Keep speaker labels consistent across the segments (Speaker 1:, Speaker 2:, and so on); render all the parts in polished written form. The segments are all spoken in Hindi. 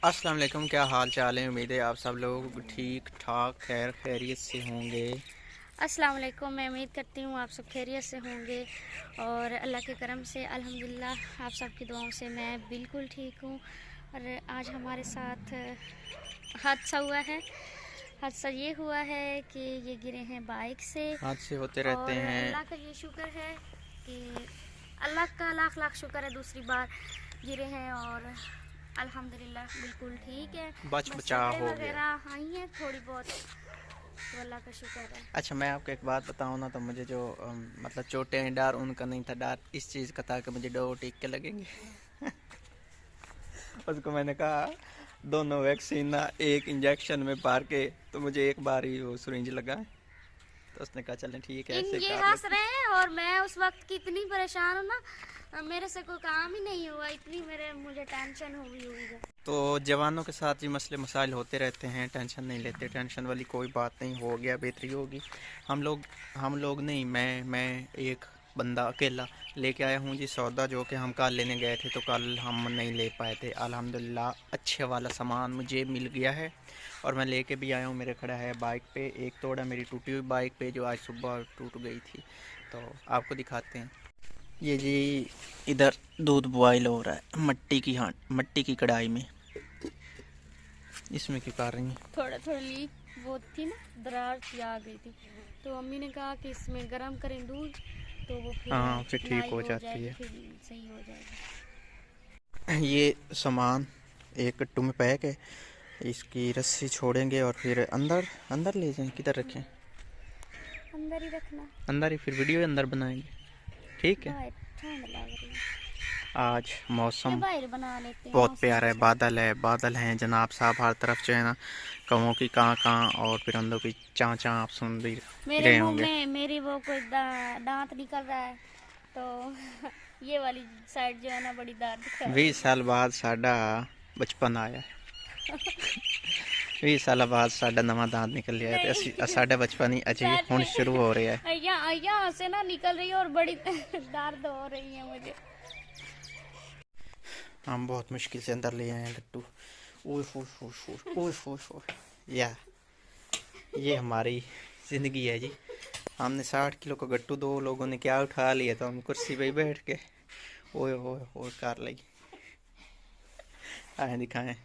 Speaker 1: अस्सलाम वालेकुम, क्या हाल चाल है। उम्मीद है आप सब लोग ठीक ठाक खैर खैरियत से होंगे।
Speaker 2: अस्सलाम वालेकुम। मैं उम्मीद करती हूँ आप सब खैरियत से होंगे और अल्लाह के करम से अल्हम्दुलिल्लाह आप सब की दुआओं से मैं बिल्कुल ठीक हूँ। और आज हमारे साथ हादसा हुआ है। हादसा ये हुआ है कि ये गिरे हैं बाइक से
Speaker 1: हादसे होते रहते
Speaker 2: और
Speaker 1: हैं।
Speaker 2: अल्लाह का ये शुक्र है कि अल्लाह का लाख लाख शुक्र है, दूसरी बार गिरे हैं और अल्हम्दुलिल्लाह बिल्कुल ठीक है।
Speaker 1: बच
Speaker 2: बस
Speaker 1: बचा
Speaker 2: चोटें
Speaker 1: हो गया।
Speaker 2: वगैरह आई हैं थोड़ी बहुत, तो अल्लाह का शुक्र है।
Speaker 1: अच्छा, मैं आपको एक बात बताऊँ ना, तो मुझे जो मतलब चोटें डर उनका नहीं था, डर इस चीज़ का था कि मुझे डो टीक के लगेंगे। उसको मैंने कहा दोनों वैक्सीन ना एक इंजेक्शन में पार के, तो मुझे एक बार ही वो सिरिंज लगा। तो उसने कहा चलें ठीक है,
Speaker 2: इन
Speaker 1: ऐसे
Speaker 2: ये
Speaker 1: कार
Speaker 2: हंस
Speaker 1: लगती।
Speaker 2: रहे हैं और मैं उस वक्त की इतनी परेशान हूँ ना, मेरे से कोई काम ही नहीं हुआ, इतनी मुझे टेंशन हुई है।
Speaker 1: तो जवानों के साथ ये मसले मसाइल होते रहते हैं, टेंशन नहीं लेते, टेंशन वाली कोई बात नहीं, हो गया बेहतरी होगी। हम लोग नहीं, मैं एक बंदा अकेला लेके आया हूँ जी सौदा, जो कि हम कल लेने गए थे तो कल हम नहीं ले पाए थे। अल्हम्दुलिल्लाह अच्छे वाला सामान मुझे मिल गया है और मैं लेके भी आया हूँ। मेरे खड़ा है बाइक पे एक तोड़ा मेरी टूटी हुई बाइक पे, जो आज सुबह टूट गई थी। तो आपको दिखाते हैं। ये जी इधर दूध बॉयल हो रहा है मट्टी की कढ़ाई में। इसमें क्यों कर रही हैं?
Speaker 2: थोड़ा थोड़ा लीक वो थी ना, दरार सी आ गई थी, तो मम्मी ने कहा कि इसमें गर्म करें दूध तो वो फिर
Speaker 1: हाँ, फिर ठीक
Speaker 2: चिकनाई
Speaker 1: हो
Speaker 2: हो
Speaker 1: जाती
Speaker 2: जाएगी,
Speaker 1: है।
Speaker 2: फिर सही हो जाएगी।
Speaker 1: ये सामान एक कट्टू में पैक है। इसकी रस्सी छोड़ेंगे और फिर अंदर अंदर ले जाएं। किधर रखें?
Speaker 2: अंदर ही रखना।
Speaker 1: अंदर ही, फिर वीडियो अंदर बनाएंगे। ठीक है।
Speaker 2: बाहर ठंड लग रही है,
Speaker 1: आज
Speaker 2: ये
Speaker 1: मौसम
Speaker 2: बाहर बना लेते हैं,
Speaker 1: बहुत
Speaker 2: मौसम
Speaker 1: प्यारा है,
Speaker 2: अच्छा है।
Speaker 1: बादल हैं जनाब साहब, हर तरफ जो है ना कौवों की कां कां और परिंदों की चां चां आप सुन भी
Speaker 2: मेरे
Speaker 1: रहे
Speaker 2: मुंह
Speaker 1: होंगे।
Speaker 2: में मेरी वो कोई दांत निकल रहा है, तो ये वाली साइड जो है ना बड़ी दर्द कर रही
Speaker 1: 20 साल बाद साडा बचपन आया है। 20 साल बाद साडा नवा दांत निकल
Speaker 2: है।
Speaker 1: लिया है, तो
Speaker 2: नहीं,
Speaker 1: साडा बचपन ही अजी
Speaker 2: सच
Speaker 1: हुण शुरू हो रहा है।
Speaker 2: में यहाँ से ना निकल रही है और बड़ी दर्द हो रही है मुझे।
Speaker 1: हम बहुत मुश्किल से अंदर ले आए हैं लट्टू। ओए हो ओए हो। या ये हमारी ज़िंदगी है जी। हमने 60 किलो का गट्टू दो लोगों ने क्या उठा लिया, तो हम कुर्सी पे ही बैठ के ओए हो कर ली। आए दिखाएं।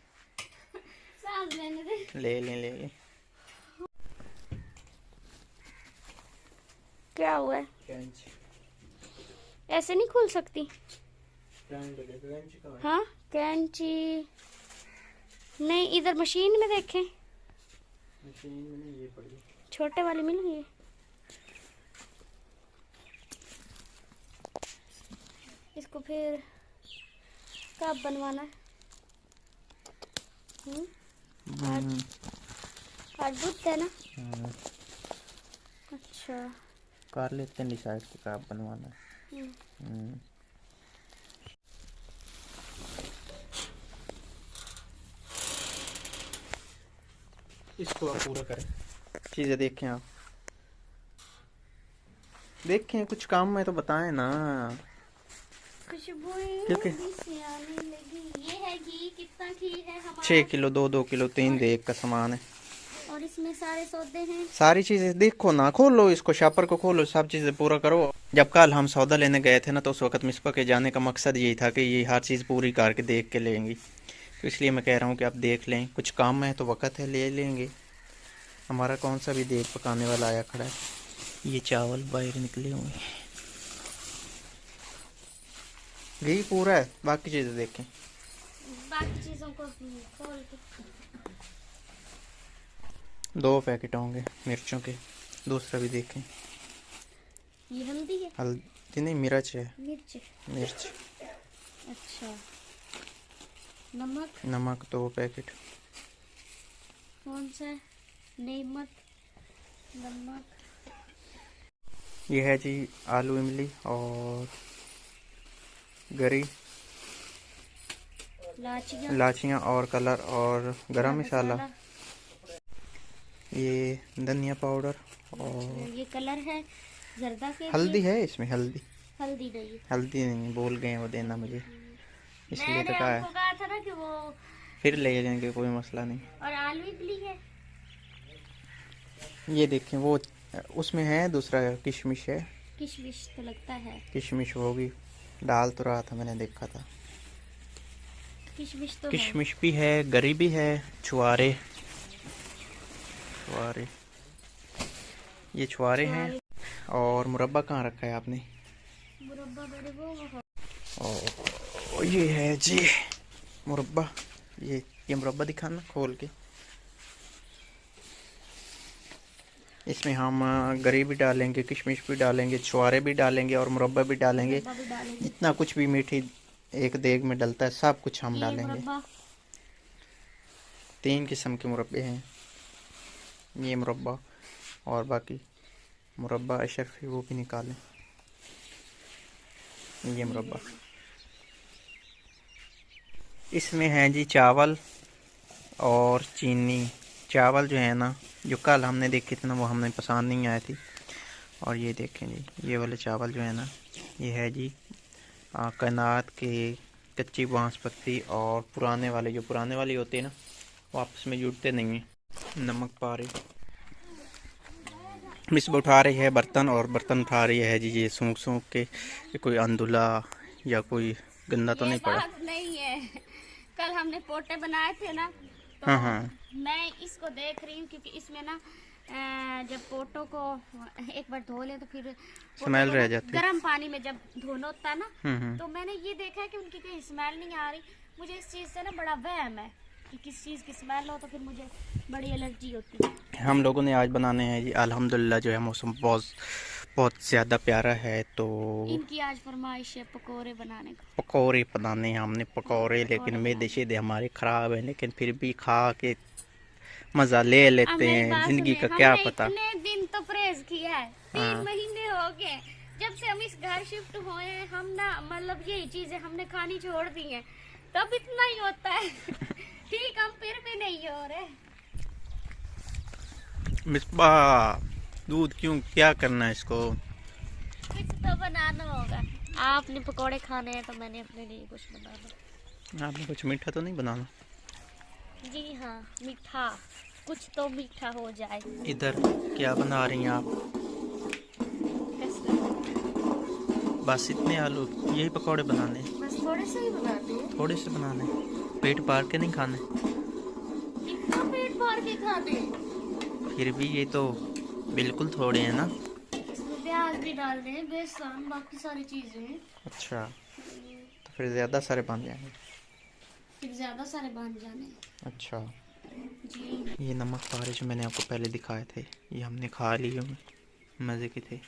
Speaker 2: सांस लेने दे।
Speaker 1: ले
Speaker 2: क्या हुआ है?
Speaker 1: कैंच
Speaker 2: ऐसे नहीं खुल सकती?
Speaker 1: कैंच कहाँ है?
Speaker 2: हाँ, कैंची नहीं, इधर मशीन में देखें,
Speaker 1: मशीन में नहीं, ये पड़ी।
Speaker 2: छोटे वाली मिल गई। इसको फिर कब बनवाना है? आज आज बुध है ना? अच्छा।
Speaker 1: कर लेते हैं डिसाइड कि कब बनवाना है। इसको आप पूरा करें। चीज़ें देखें, आप देखें, कुछ काम में तो बताएं ना।
Speaker 2: खुशबू
Speaker 1: क्योंकि
Speaker 2: आने लगी। ये है घी, कितना घी है
Speaker 1: 6
Speaker 2: हमारा?
Speaker 1: किलो 2 किलो 3 देग का सामान है।
Speaker 2: और इसमें सारे सौदे हैं।
Speaker 1: सारी चीज़ें देखो ना, खोलो इसको, शापर को खोलो, सब चीज़ें पूरा करो। जब कल हम सौदा लेने गए थे ना, तो उस वक्त मिसपा के जाने का मकसद यही था कि ये हर चीज़ पूरी करके देख के लेंगी। तो इसलिए मैं कह रहा हूँ कि आप देख लें, कुछ काम है तो वक़्त है, ले लेंगे। हमारा कौन सा भी देख पकाने वाला आया खड़ा है। ये चावल बाहर निकले हुए हैं, घी पूरा है, बाकी चीज़ें देखें।
Speaker 2: बाकी चीजों को खोल के
Speaker 1: 2 पैकेट होंगे मिर्चों के, दूसरा भी देखें।
Speaker 2: ये हल्दी है?
Speaker 1: हल्दी नहीं, मिर्च है।
Speaker 2: मिर्च।
Speaker 1: मिर्च।
Speaker 2: अच्छा। नमक?
Speaker 1: नमक 2 पैकेट।
Speaker 2: कौन सा है? नमक। नमक।
Speaker 1: ये है जी आलू इमली और गरी, लाचियाँ और कलर और गरम मसाला। ये धनिया पाउडर और
Speaker 2: ये कलर है जर्दा के
Speaker 1: हल्दी
Speaker 2: लिए।
Speaker 1: है इसमें। हल्दी
Speaker 2: हल्दी नहीं।
Speaker 1: हल्दी नहीं, बोल गए वो देना मुझे, इसलिए
Speaker 2: मैंने
Speaker 1: तो कहा
Speaker 2: आपको
Speaker 1: है।
Speaker 2: कहा था ना कि वो
Speaker 1: फिर ले जाएंगे, कोई मसला नहीं।
Speaker 2: और आलू इडली है।
Speaker 1: ये देखें वो उसमें है दूसरा किशमिश है।
Speaker 2: किशमिश तो लगता है।
Speaker 1: किशमिश होगी, डाल तो रहा था, मैंने देखा था।
Speaker 2: किशमिश तो है।
Speaker 1: किशमिश भी है, गरी भी है, छुआरे छुआरे, ये छुआरे हैं। और मुरब्बा कहाँ रखा है आपने?
Speaker 2: मुरब्बा बड़े वो
Speaker 1: और ये है जी मुरब्बा। ये मुरब्बा दिखाना खोल के। इसमें हम गरी भी डालेंगे, किशमिश भी डालेंगे, छुआरे भी डालेंगे और मुरब्बा भी डालेंगे। जितना कुछ भी मीठी एक देग में डलता है सब कुछ हम डालेंगे। 3 किस्म के मुरब्बे हैं, ये मुरब्बा और बाकी मुरब्बा अशरफी वो भी निकालें। ये मुरब्बा, इसमें है जी चावल और चीनी। चावल जो है ना, जो कल हमने देखे थे ना, वो हमें पसंद नहीं आई थी। और ये देखें जी, ये वाले चावल जो है ना, ये है जी कनात के कच्ची बांसपत्ती। और पुराने वाले, जो पुराने वाले होते हैं ना, वो आपस में जुड़ते नहीं हैं। नमक पा रही, मिसबा उठा रही है बर्तन, और बर्तन उठा रही है जी ये सूख सूख के। ये कोई अंदुला या कोई गंदा तो नहीं पड़ा?
Speaker 2: नहीं है, कल हमने पोटे बनाए थे ना, तो
Speaker 1: हाँ हाँ,
Speaker 2: मैं इसको देख रही हूँ क्योंकि इसमें ना जब पोटो को एक बार धो ले तो फिर
Speaker 1: स्मेल रह जाती है।
Speaker 2: गर्म पानी में जब धोना होता है ना,
Speaker 1: तो
Speaker 2: तो मैंने ये देखा है कि उनकी कहीं स्मेल नहीं आ रही। मुझे इस चीज़ से ना बड़ा वहम है कि किस चीज़ की स्मेल हो तो फिर मुझे बड़ी एलर्जी होती है।
Speaker 1: हम लोगों ने आज बनाने हैं जी, अल्हम्दुलिल्लाह जो है मौसम बहुत ज़्यादा प्यारा है, तो
Speaker 2: इनकी आज फरमाइश है पकोड़े बनाने का।
Speaker 1: पकौड़े बनाने हैं हमने, पकौड़े। लेकिन मैदे शैदे हमारे ख़राब है, लेकिन फिर भी खा के मज़ा ले लेते हैं। ज़िंदगी का क्या पता।
Speaker 2: इतने दिन तो परहेज किया है, 3 महीने हो गए जब से हम इस घर शिफ्ट हुए हैं। हम ना मतलब यही चीजें हमने खानी छोड़ दी हैं, तब इतना ही होता है। ठीक, हम फिर भी नहीं हो रहे।
Speaker 1: मिसबा दूध क्यों, क्या करना है इसको?
Speaker 2: कुछ तो बनाना होगा। आपने पकोड़े खाने हैं तो मैंने अपने लिए कुछ बनाना।
Speaker 1: आपने कुछ मीठा तो नहीं बनाना?
Speaker 2: जी हाँ, मीठा, कुछ तो मीठा हो जाए।
Speaker 1: इधर क्या बना रही हैं आप? बस इतने आलू, यही पकौड़े बनाने?
Speaker 2: बस थोड़े से ही बनाते हैं।
Speaker 1: थोड़े से बनाने, पेट भर के नहीं खाने?
Speaker 2: इतना पेट भर के खाते?
Speaker 1: फिर भी ये तो बिल्कुल थोड़े हैं ना।
Speaker 2: इसमें प्याज भी डाल दें, बेसन, बाकी सारी चीजें।
Speaker 1: अच्छा, तो फिर ज़्यादा सारे बन जाएंगे।
Speaker 2: फिर ज़्यादा सारे बन जाने।
Speaker 1: अच्छा
Speaker 2: जी।
Speaker 1: ये नमक पारे जो मैंने आपको पहले दिखाए थे, ये हमने खा लिए, मज़े के थे।